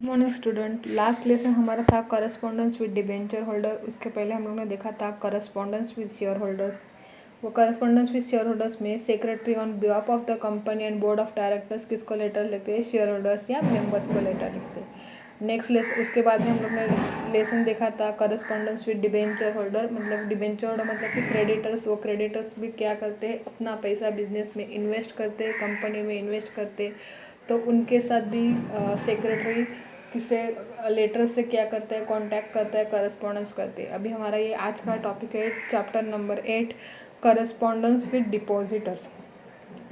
Morning student. Last lesson हमारा था correspondence with debenture holder. उसके पहले हम लोग ने देखा था करस्पॉन्डेंस विद शेयर होल्डर्स। वो करस्पॉन्डेंस विद शेयर होल्डर्स में secretary on behalf of the company and board of directors किसको लेटर लिखते हैं? शेयर होल्डर्स या मेंबर्स को लेटर लिखते हैं। नेक्स्ट लेसन उसके बाद में हम लोग ने लेसन देखा था करस्पॉन्डेंस विद डिबेंचर होल्डर। मतलब डिबेंचर होल्डर मतलब कि क्रेडिटर्स। वो क्रेडिटर्स भी क्या करते हैं? अपना पैसा बिजनेस में इन्वेस्ट करते हैं, कंपनी में इन्वेस्ट करते हैं। तो उनके साथ भी सेक्रेटरी किसे लेटर से क्या करता है? कांटेक्ट करता है, करस्पॉन्डेंस करते हैं। अभी हमारा ये आज का टॉपिक है chapter number 8 correspondence with depositors.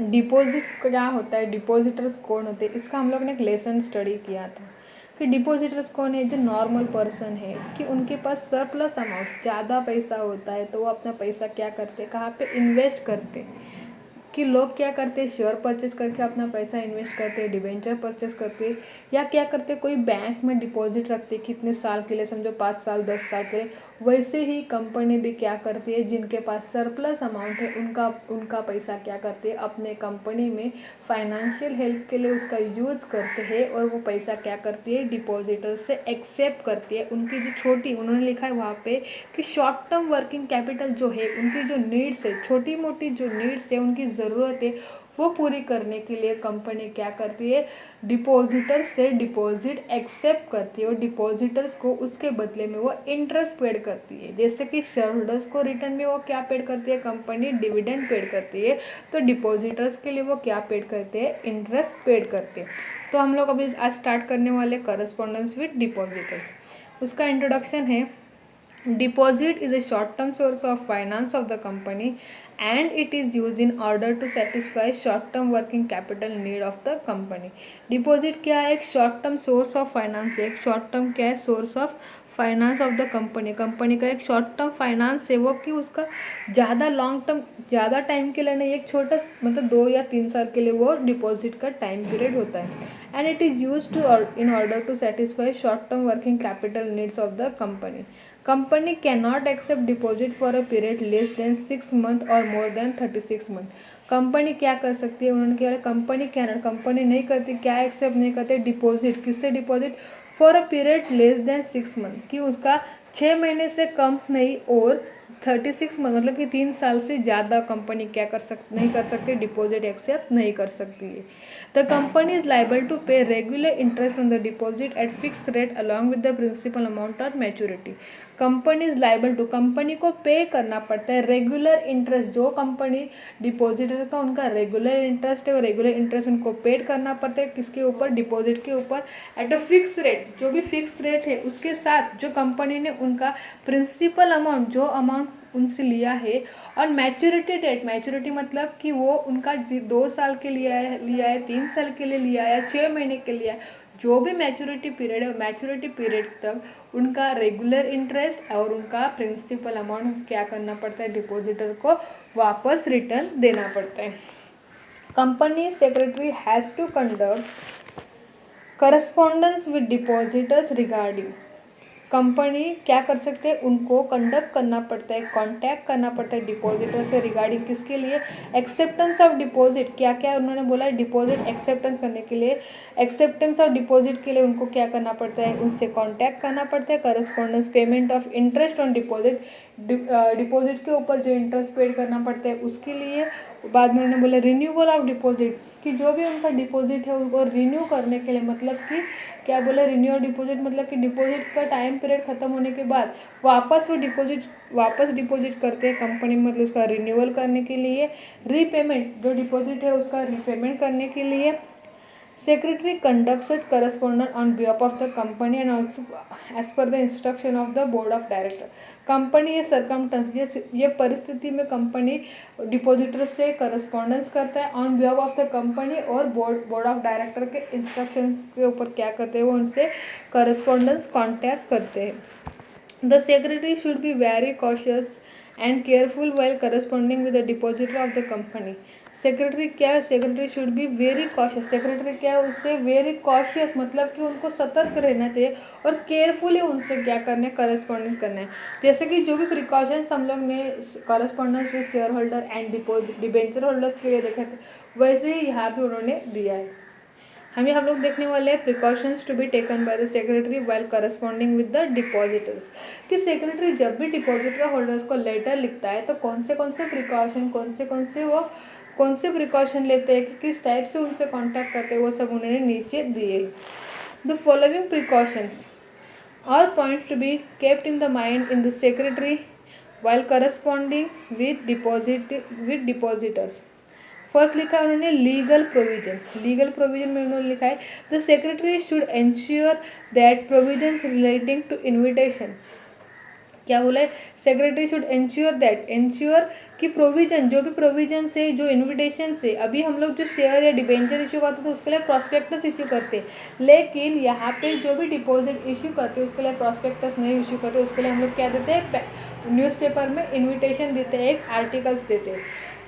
Deposits क्या होता है, डिपॉजिटर्स कौन होते हैं, इसका हम लोग ने एक लेसन स्टडी किया था कि डिपॉजिटर्स कौन है। जो नॉर्मल पर्सन है कि उनके पास सरप्लस अमाउंट ज़्यादा पैसा होता है तो वो अपना पैसा क्या करते हैं, कहाँ पे इन्वेस्ट करते हैं। कि लोग क्या करते हैं? शेयर परचेस करके अपना पैसा इन्वेस्ट करते हैं, डिबेंचर परचेस करते हैं, या क्या करते हैं? कोई बैंक में डिपॉजिट रखते हैं कितने साल के लिए, समझो 5 साल 10 साल के लिए। वैसे ही कंपनी भी क्या करती है? जिनके पास सरप्लस अमाउंट है उनका पैसा क्या करती है? अपने कंपनी में फाइनेंशियल हेल्प के लिए उसका यूज़ करते हैं और वो पैसा क्या करती है? डिपॉजिटर से एक्सेप्ट करती है। उनकी जो छोटी, उन्होंने लिखा है वहाँ पे कि शॉर्ट टर्म वर्किंग कैपिटल जो है, उनकी जो नीड्स है, छोटी मोटी जो नीड्स है, उनकी ज़रूरत है, वो पूरी करने के लिए कंपनी क्या करती है? डिपॉजिटर से डिपॉजिट एक्सेप्ट करती है और डिपॉजिटर्स को उसके बदले में वो इंटरेस्ट पेड करती है। जैसे कि शेयर होल्डर्स को रिटर्न में वो क्या पेड करती है? कंपनी डिविडेंड पेड करती है। तो डिपॉजिटर्स के लिए वो क्या पेड करते हैं? इंटरेस्ट पेड करते हैं। तो हम लोग अभी आज स्टार्ट करने वाले करस्पॉन्डेंस विद डिपॉजिटर्स। उसका इंट्रोडक्शन है, deposit is a short-term source of finance of the company and it is used in order to satisfy short-term working capital need of the company. Deposit क्या है? एक short-term source of finance है। एक short-term क्या है? source of finance of the company. Company का एक short term finance है वो, कि उसका ज़्यादा लॉन्ग टर्म, ज़्यादा टाइम के लिए नहीं, एक छोटा मतलब 2 या 3 साल के लिए वो डिपॉजिट का टाइम पीरियड होता है। And it is use to in order to satisfy short term working capital needs of the company. Company can not accept deposit for a period less than 6 month और more then 36 month. Company क्या कर सकती है? उन्होंने क्या, company can, company नहीं करती, क्या एक्सेप्ट नहीं करते? डिपॉजिट। किससे deposit? For a period less than 6 month, कि उसका 6 महीने से कम नहीं और 36 मंथ मतलब कि 3 साल से ज़्यादा कंपनी क्या कर नहीं कर सकती? डिपॉजिट एक्सेप्ट नहीं कर सकती है। The company is liable to pay regular interest on the deposit at fix rate along with the principal amount of maturity. Company is liable to, company को पे करना पड़ता है रेगुलर इंटरेस्ट। जो company depositor का उनका regular interest है, वो regular interest उनको पेड करना पड़ता है। किसके ऊपर? डिपॉजिट के ऊपर, एट अ फिक्स रेट। जो भी फिक्स रेट है उसके साथ जो कंपनी ने उनका प्रिंसिपल अमाउंट, जो अमाउंट उनसे लिया है, और मैच्योरिटी डेट। मैच्योरिटी मतलब कि वो उनका 2 साल के लिए लिया है, 3 साल के लिए लिया है, 6 महीने के लिए, जो भी मैच्योरिटी पीरियड है, मैच्योरिटी पीरियड तक उनका रेगुलर इंटरेस्ट और उनका प्रिंसिपल अमाउंट क्या करना पड़ता है? डिपॉजिटर को वापस रिटर्न देना पड़ता है। Company secretary has to conduct correspondence with depositors regarding. Company क्या कर सकते हैं? उनको कंडक्ट करना पड़ता है, कांटेक्ट करना पड़ता है डिपॉजिटर से रिगार्डिंग किसके लिए? Acceptance of deposit. क्या क्या उन्होंने बोला है? डिपॉजिट एक्सेप्टेंस करने के लिए, एक्सेप्टेंस ऑफ डिपॉजिट के लिए उनको क्या करना पड़ता है? उनसे कांटेक्ट करना पड़ता है। Correspondence, payment of interest on deposit, deposit के ऊपर जो इंटरेस्ट पेड करना पड़ता है उसके लिए। बाद में उन्होंने बोला रिन्यूअल ऑफ डिपॉजिट, कि जो भी उनका डिपॉजिट है उनको रिन्यू करने के लिए, मतलब कि क्या बोले? रिन्यू डिपॉजिट मतलब कि डिपॉजिट का टाइम पीरियड खत्म होने के बाद वापस वो वापस डिपॉजिट करते हैं कंपनी में, मतलब उसका रिन्यूअल करने के लिए। रीपेमेंट, जो डिपॉजिट है उसका रीपेमेंट करने के लिए। Secretary conducts such correspondence on behalf of the company and also as per the instruction of the board of director. Company ये सर्कमस्टेंस, ये परिस्थिति में कंपनी डिपॉजिटर से करस्पॉन्डेंस करता है on behalf of the company, और बोर्ड ऑफ डायरेक्टर के instruction के ऊपर क्या करते हैं? वो उनसे करस्पॉन्डेंस कॉन्टैक्ट करते हैं। The secretary should be very cautious and careful while corresponding with the depositor of the company. Secretary क्या है? Secretary should be very cautious. Secretary क्या है? उससे वेरी कॉशियस मतलब कि उनको सतर्क रहना चाहिए और केयरफुली उनसे क्या करना है? करस्पॉन्डेंस करना है। जैसे कि जो भी प्रिकॉशंस हम लोग ने correspondence with share holder and debenture holders के लिए देखे थे, वैसे ही यहाँ भी उन्होंने दिया है। हम लोग देखने वाले हैं precautions to be taken by the secretary while corresponding with the depositors, कि सेक्रेटरी जब भी डिपॉजिटर होल्डर्स को लेटर लिखता है तो कौन से प्रिकॉशन कौन से प्रिकॉशन लेते हैं, कि किस टाइप से उनसे कॉन्टैक्ट करते हैं, वो सब उन्होंने नीचे दिए। The following precautions are points to be kept in the mind in the secretary while corresponding with depositors. First लिखा है उन्होंने लीगल प्रोविजन में उन्होंने लिखा है the secretary should ensure that provisions relating to invitation. क्या बोला है, सेक्रेटरी शुड एंश्योर कि प्रोविजन, जो भी प्रोविजन से, जो इन्विटेशन से, अभी हम लोग जो शेयर या डिबेंचर इश्यू करते थे उसके लिए प्रॉस्पेक्टस इश्यू करते, लेकिन यहाँ पे जो भी डिपॉजिट इश्यू करते उसके लिए प्रॉस्पेक्टस नहीं इश्यू करते, उसके लिए हम लोग क्या देते हैं, न्यूज़पेपर में इन्विटेशन देते हैं, एक आर्टिकल्स देते हैं।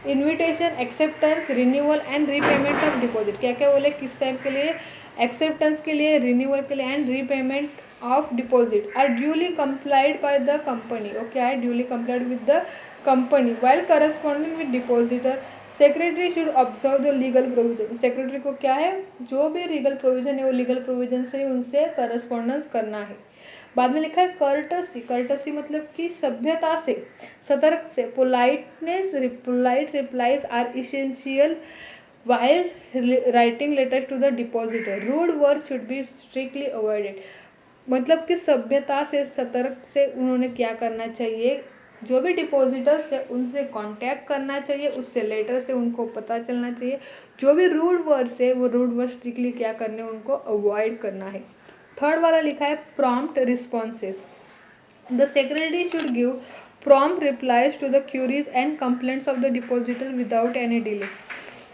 Invitation, acceptance, renewal and repayment of deposit, क्या क्या बोले, किस टाइम के लिए, एक्सेप्टेंस के लिए, रिन्यूअल के लिए and repayment of deposit are duly complied by the company. और क्या है, duly complied with the company while corresponding with depositor. Secretary should observe the legal provision, secretary को क्या है, जो भी लीगल प्रोविजन है वो लीगल प्रोविजन से उनसे करस्पॉन्डेंस करना है। बाद में लिखा है कर्टसी मतलब कि सभ्यता से, सतर्क से, polite replies are essential while writing letters to the depositor. Rude words should be strictly avoided. मतलब कि सभ्यता से, सतर्क से उन्होंने क्या करना चाहिए, जो भी डिपॉजिटर्स है उनसे कांटेक्ट करना चाहिए, उससे लेटर से उनको पता चलना चाहिए, जो भी रूड वर्ड्स है वो रूड वर्ड स्ट्रिक्टली क्या करने, उनको अवॉइड करना है। थर्ड वाला लिखा है prompt responses. The secretary should give prompt replies to the queries and complaints of the depositor without any delay.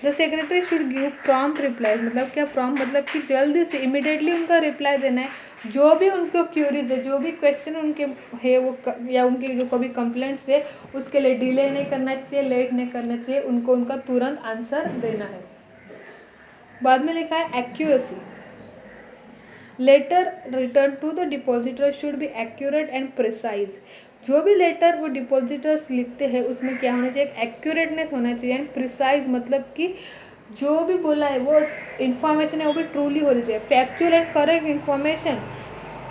The secretary should give prompt reply, मतलब क्या, प्रॉम्प्ट मतलब कि जल्दी से, इमिडिएटली उनका रिप्लाई देना है, जो भी उनको क्यूरीज है, जो भी क्वेश्चन उनके है वो या उनके जो कभी कंप्लेंट्स है उसके लिए डिले नहीं करना चाहिए, लेट नहीं करना चाहिए, उनको उनका तुरंत आंसर देना है। बाद में लिखा है accuracy. Letter return to the depositor should be accurate and precise. जो भी लेटर वो डिपॉजिटर्स लिखते हैं उसमें क्या होना चाहिए, एक्यूरेटनेस होना चाहिए एंड प्रिसाइज मतलब कि जो भी बोला है वो इन्फॉर्मेशन है वो भी ट्रूली होनी चाहिए। Factual and correct information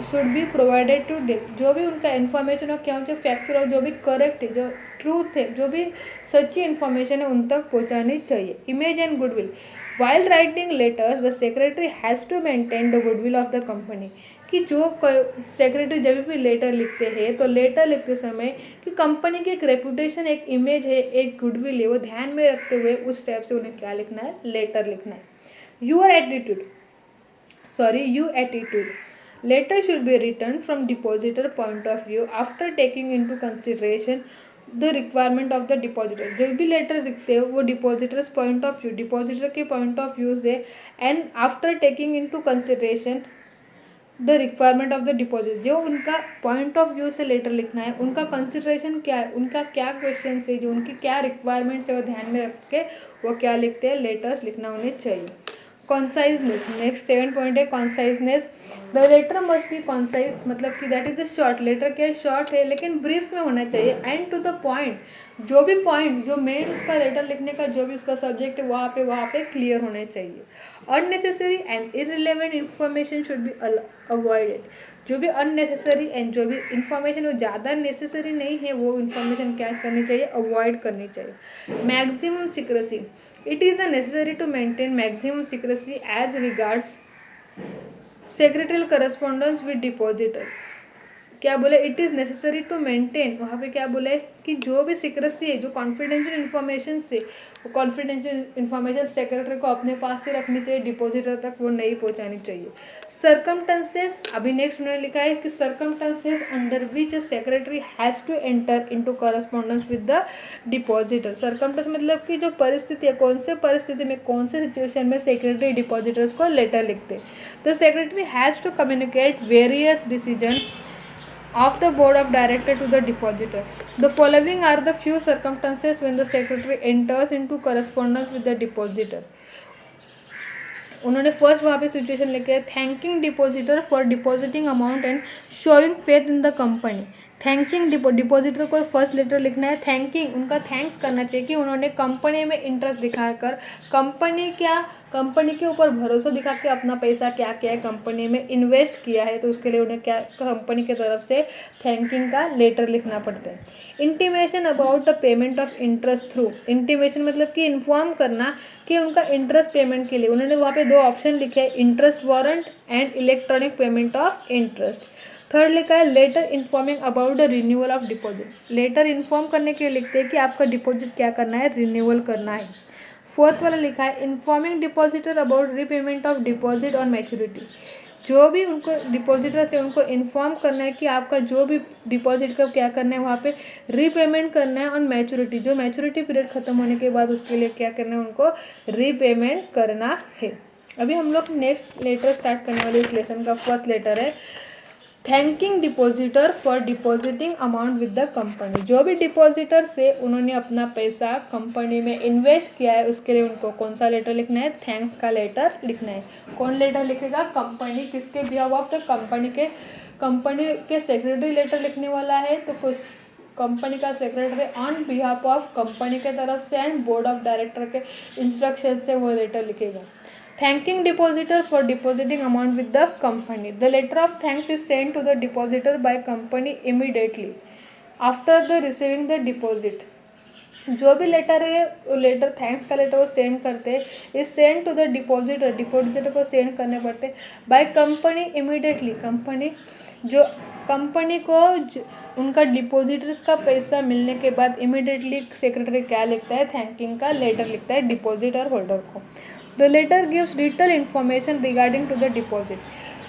should be provided to date. जो भी उनका इन्फॉर्मेशन हो क्या होना चाहिए, फैक्चुअल और जो भी करेक्ट है, जो ट्रूथ है, जो भी सच्ची इन्फॉर्मेशन है उन तक पहुँचानी चाहिए। Image and goodwill. While writing letters the secretary has to maintain the goodwill of the company, कि जो सेक्रेटरी जब भी लेटर लिखते हैं तो लेटर लिखते समय कि कंपनी की एक रेपुटेशन, एक इमेज है, एक गुडविल है, वो ध्यान में रखते हुए उस टाइप से उन्हें क्या लिखना है, लेटर लिखना है। You attitude letter should be return from depositor point of view after taking into consideration the requirement of the depositor. जो भी लेटर लिखते हैं वो depositors point of view, depositor के पॉइंट ऑफ व्यू से and after taking into consideration the requirement of the deposit, जो उनका point of view से लेटर लिखना है, उनका कंसिडरेशन क्या है, उनका क्या क्वेश्चन है, जो उनकी क्या रिक्वायरमेंट्स है वो ध्यान में रख के वो क्या लिखते हैं, लेटर्स लिखना होने चाहिए। कॉन्साइजनेस, नेक्स्ट 7 पॉइंट है conciseness. The letter must be concise, मतलब कि that is a short, letter क्या है, शॉर्ट है लेकिन ब्रीफ में होना चाहिए एंड टू द पॉइंट। जो भी पॉइंट, जो मेन उसका लेटर लिखने का जो भी उसका सब्जेक्ट है वहाँ पे क्लियर होने चाहिए। Unnecessary and irrelevant information should be avoided. जो भी अननेसेसरी एंड जो भी इन्फॉर्मेशन वो ज़्यादा नेसेसरी नहीं है वो इन्फॉर्मेशन क्या करनी चाहिए, अवॉइड करनी चाहिए। Maximum secrecy, it is necessary to maintain maximum secrecy as regards secretarial correspondence with depositor। क्या बोले, it is necessary to maintain, वहाँ पे क्या बोले कि जो भी सीक्रेसी है, जो कॉन्फिडेंशियल इन्फॉर्मेशन से, वो कॉन्फिडेंशियल इन्फॉर्मेशन सेक्रेटरी को अपने पास से रखनी चाहिए, डिपॉजिटर तक वो नहीं पहुँचानी चाहिए। सर्कमस्टेंसेस, अभी नेक्स्ट उन्होंने लिखा है कि circumstances under which secretary has to enter into correspondence with the depositor. Circumstance मतलब कि जो परिस्थिति है, कौन से परिस्थिति में, कौन से सिचुएशन में सेक्रेटरी डिपॉजिटर्स को लेटर लिखते हैं। The secretary has to communicate various decision of the board of director to the depositor. The following are the few circumstances when the secretary enters into correspondence with the depositor. उन्होंने first वहाँ पे situation लेके thanking depositor for depositing amount and showing faith in the company. Thanking depositor को first letter लिखना है, thanking, उनका thanks करना चाहिए कि उन्होंने कंपनी में इंटरेस्ट दिखाकर कंपनी क्या कंपनी के ऊपर भरोसा दिखा के अपना पैसा क्या क्या है कंपनी में इन्वेस्ट किया है, तो उसके लिए उन्हें क्या कंपनी की तरफ से थैंकिंग का लेटर लिखना पड़ता है। Intimation about the payment of interest through, intimation मतलब कि इन्फॉर्म करना कि उनका इंटरेस्ट पेमेंट के लिए उन्होंने वहाँ पे 2 ऑप्शन लिखे हैं, interest warrant and electronic payment of interest. Third लिखा है letter informing about the renewal of deposit, letter inform करने के लिए लिखते हैं कि आपका डिपॉजिट क्या करना है, रिन्यूअल करना है। फोर्थ वाला लिखा है informing depositor about repayment of deposit on maturity, जो भी उनको डिपॉजिटर से उनको इन्फॉर्म करना है कि आपका जो भी डिपॉजिट का क्या करना है वहाँ पे रीपेमेंट करना है ऑन मैच्योरिटी, जो मैच्योरिटी पीरियड खत्म होने के बाद उसके लिए क्या करना है, उनको रीपेमेंट करना है। अभी हम लोग नेक्स्ट लेटर स्टार्ट करने वाले इस लेसन का फर्स्ट लेटर है thanking depositor for depositing amount with the company, जो भी डिपॉजिटर से उन्होंने अपना पैसा कंपनी में इन्वेस्ट किया है उसके लिए उनको कौन सा लेटर लिखना है, थैंक्स का लेटर लिखना है। कौन लेटर लिखेगा, कंपनी, किसके बिहाफ ऑफ द कंपनी के सेक्रेटरी लेटर लिखने वाला है, तो कुछ कंपनी का secretary on behalf of company के तरफ से एंड बोर्ड ऑफ डायरेक्टर के इंस्ट्रक्शन से वो लेटर लिखेगा। Thanking depositor for depositing amount with the company. The letter of thanks is sent to the depositor by company immediately after the receiving the deposit. जो भी letter है letter thanks का letter वो send करते हैं, is send to the depositor, depositor को send करने पड़ते हैं बाय कंपनी इमीडिएटली, कंपनी को उनका डिपॉजिटर्स का पैसा मिलने के बाद इमीडिएटली सेक्रेटरी क्या लिखता है, थैंकिंग का लेटर लिखता है डिपॉजिटर होल्डर को। The letter gives detail information regarding to the deposit,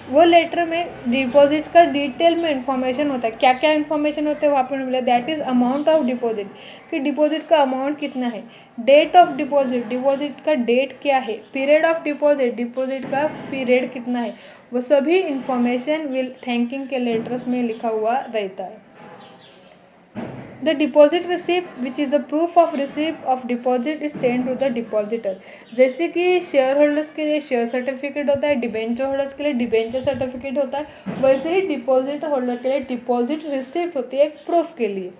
वो लेटर में डिपॉजिट्स का डिटेल में इंफॉर्मेशन होता है, क्या क्या इन्फॉर्मेशन होता है वहाँ पर मिला, that is amount of deposit, कि डिपॉजिट का अमाउंट कितना है, डेट ऑफ डिपॉजिट, डिपॉजिट का डेट क्या है, पीरियड ऑफ डिपॉजिट, डिपॉजिट का पीरियड कितना है, वो सभी इंफॉर्मेशन विल थैंकिंग के लेटर्स में लिखा हुआ रहता है। The deposit receipt which is a proof of receipt of deposit is sent to the depositor। जैसे कि शेयर होल्डर्स के लिए शेयर सर्टिफिकेट होता है, डिबेंचर होल्डर्स के लिए डिबेंचर सर्टिफिकेट होता है, वैसे ही डिपॉजिट होल्डर के लिए डिपॉजिट रिसिप्ट होती है एक प्रूफ के लिए।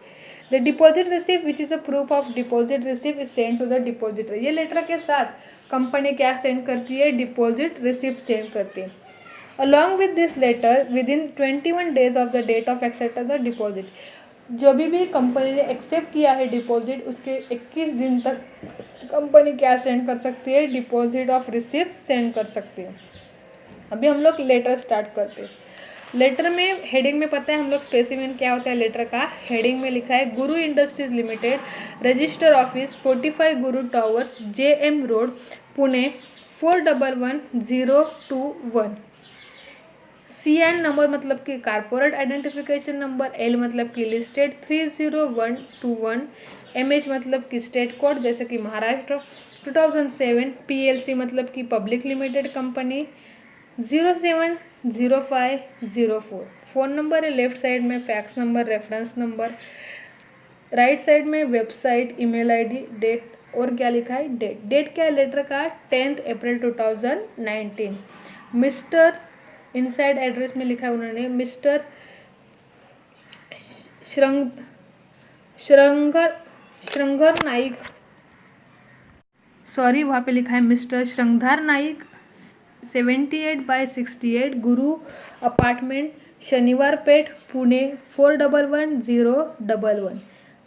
The deposit receipt which is a proof of deposit receipt is send to the depositor, ये लेटर के साथ कंपनी क्या सेंड करती है, डिपॉजिट रिसिप्ट सेंड करती है। Along with this letter within 21 days of the date of accept the deposit, जो भी कंपनी ने एक्सेप्ट किया है डिपॉजिट उसके 21 दिन तक कंपनी क्या सेंड कर सकती है, डिपॉजिट ऑफ रिसिप्ट सेंड कर सकती है। अभी हम लोग लेटर स्टार्ट करते हैं। लेटर में हेडिंग में पता है हम लोग स्पेसिमेन क्या होता है लेटर का, हेडिंग में लिखा है गुरु इंडस्ट्रीज लिमिटेड, रजिस्टर ऑफिस 45 गुरु towers, JM road, Pune 411021। CN number मतलब कि कारपोरेट आइडेंटिफिकेशन नंबर, L मतलब कि लिस्टेड 30121, MH मतलब कि स्टेट कोड जैसे कि महाराष्ट्र 2007, PLC मतलब कि public limited company 070504। Phone number है लेफ्ट साइड में, fax number, reference number, right side में वेबसाइट, ईमेल ID, डेट और क्या लिखा है, डेट क्या है लेटर का 10 अप्रैल 2019। मिस्टर इनसाइड एड्रेस में लिखा है उन्होंने मिस्टर श्रृंगर नाइक, सॉरी वहाँ पे लिखा है मिस्टर श्रृंगार नाइक 78/68 गुरु अपार्टमेंट, शनिवार पेट, पुणे 411011।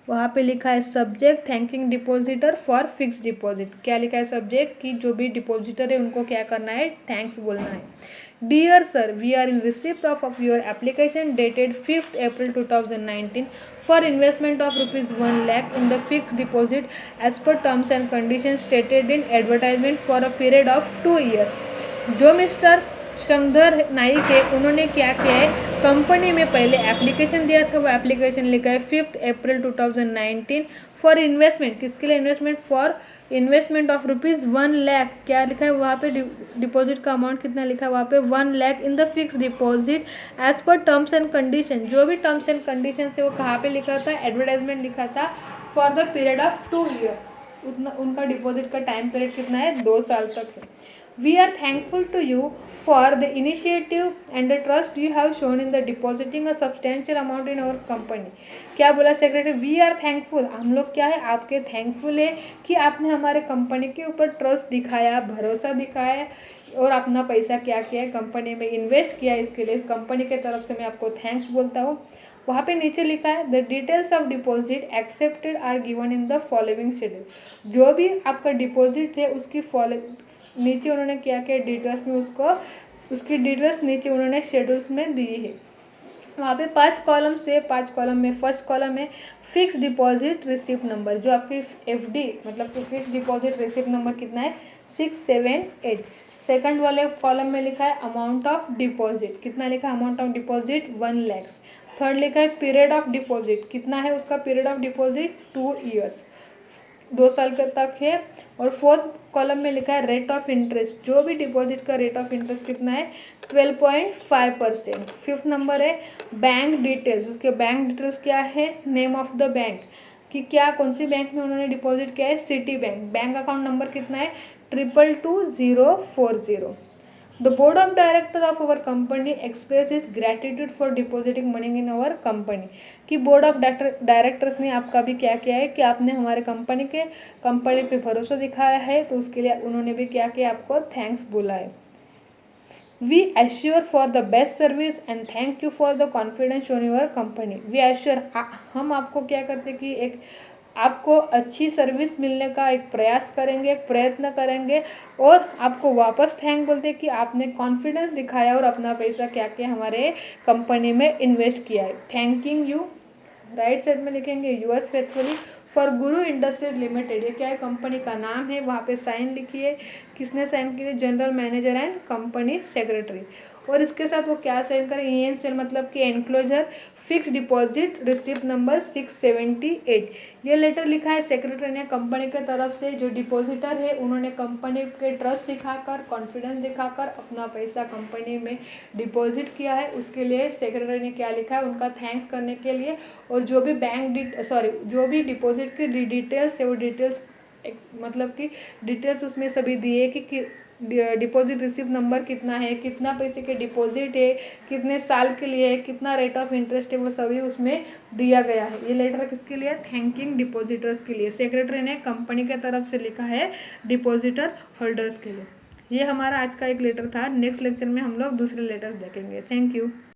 वहाँ पे लिखा है subject thanking depositor for fix deposit, क्या लिखा है सब्जेक्ट कि जो भी डिपॉजिटर है उनको क्या करना है, थैंक्स बोलना है। Dear sir, we are in receipt of your application dated 5 April 2019 for investment of ₹1 lakh in the fixed deposit as per terms and conditions stated in advertisement for a period of 2 years। जो mister श्रृंगार नाइक है उन्होंने क्या किया है, company में पहले application दिया था, वो एप्लीकेशन लिखा है 5 अप्रैल 2019 फॉर इन्वेस्टमेंट, किसके लिए investment, for investment of ₹1 lakh, क्या लिखा है वहाँ पे डिपॉजिट का अमाउंट कितना लिखा है वहाँ पे 1 lakh in the fix deposit as per terms and condition, जो भी टर्म्स एंड कंडीशन है वो कहाँ पे लिखा था, एडवर्टाइजमेंट लिखा था for the period of 2 years, उतना उनका डिपॉजिट का टाइम पीरियड कितना है, 2 साल तक है। We are thankful to you for the initiative and the trust you have shown in the depositing a substantial amount in our company. क्या बोला सेक्रेटरी, वी आर थैंकफुल, हम लोग क्या है आपके थैंकफुल है कि आपने हमारे कंपनी के ऊपर ट्रस्ट दिखाया, भरोसा दिखाया और अपना पैसा क्या किया है कंपनी में इन्वेस्ट किया। इसके लिए कंपनी के तरफ से मैं आपको थैंक्स बोलता हूँ। वहाँ पे नीचे लिखा है the details of deposit accepted are given in the following schedule. जो भी आपका डिपॉजिट है उसकी नीचे उन्होंने क्या किया डिटेल्स में उसकी डिटेल्स नीचे उन्होंने शेड्यूल्स में दी है। वहाँ पे 5 कॉलम से 5 कॉलम में फर्स्ट कॉलम में फिक्स डिपॉजिट रिसिप्ट नंबर, जो आपकी एफडी मतलब कि फिक्स डिपॉजिट रिसिप्ट नंबर कितना है 678। सेकंड वाले कॉलम में लिखा है अमाउंट ऑफ डिपॉजिट, कितना लिखा है amount of deposit 1 lakh. Third लिखा है पीरियड ऑफ डिपॉजिट, कितना है उसका पीरियड ऑफ डिपॉजिट 2 ईयर्स, 2 साल तक है। और फोर्थ कॉलम में लिखा है रेट ऑफ इंटरेस्ट, जो भी डिपॉजिट का रेट ऑफ इंटरेस्ट कितना है 12.5%। फिफ्थ नंबर है बैंक डिटेल्स, उसके बैंक डिटेल्स क्या है नेम ऑफ द बैंक कि क्या कौन सी बैंक में उन्होंने डिपॉजिट किया है city bank, bank account number कितना है 222040। The board of director of our company expresses gratitude for depositing money in our company कि बोर्ड ऑफ डायरेक्टर्स ने आपका भी क्या किया है कि आपने हमारे कंपनी पे भरोसा दिखाया है, तो उसके लिए उन्होंने भी क्या किया आपको थैंक्स बोला है। We assure for the best service and thank you for the confidence shown your company. We assure, हम आपको क्या करते कि एक आपको अच्छी सर्विस मिलने का एक प्रयास करेंगे, एक प्रयत्न करेंगे और आपको वापस थैंक बोलते कि आपने कॉन्फिडेंस दिखाया और अपना पैसा क्या किया हमारे कंपनी में इन्वेस्ट किया है। थैंकिंग यू राइट साइड में लिखेंगे US faithfully for Guru industries limited, ये क्या है कंपनी का नाम है, वहाँ पे साइन लिखिए, किसने साइन किए general manager and company secretary. और इसके साथ वो क्या साइन करें ENCL मतलब कि enclosure fix deposit receipt number 678। ये लेटर लिखा है सेक्रेटरी ने कंपनी के तरफ से, जो डिपॉजिटर है उन्होंने कंपनी के ट्रस्ट दिखाकर कॉन्फिडेंस दिखाकर अपना पैसा कंपनी में डिपॉजिट किया है, उसके लिए सेक्रेटरी ने क्या लिखा है उनका थैंक्स करने के लिए। और जो भी जो भी डिपॉजिट की डिटेल्स है वो डिटेल्स मतलब कि डिटेल्स उसमें सभी दिए कि डिपॉजिट रिसिप्ट नंबर कितना है, कितना पैसे के डिपॉजिट है, कितने साल के लिए है, कितना रेट ऑफ इंटरेस्ट है, वो सभी उसमें दिया गया है। ये लेटर किसके लिए थैंकिंग डिपॉजिटर्स के लिए सेक्रेटरी ने कंपनी के तरफ से लिखा है डिपॉजिटर होल्डर्स के लिए। ये हमारा आज का एक लेटर था। नेक्स्ट लेक्चर में हम लोग दूसरे लेटर्स देखेंगे। Thank you.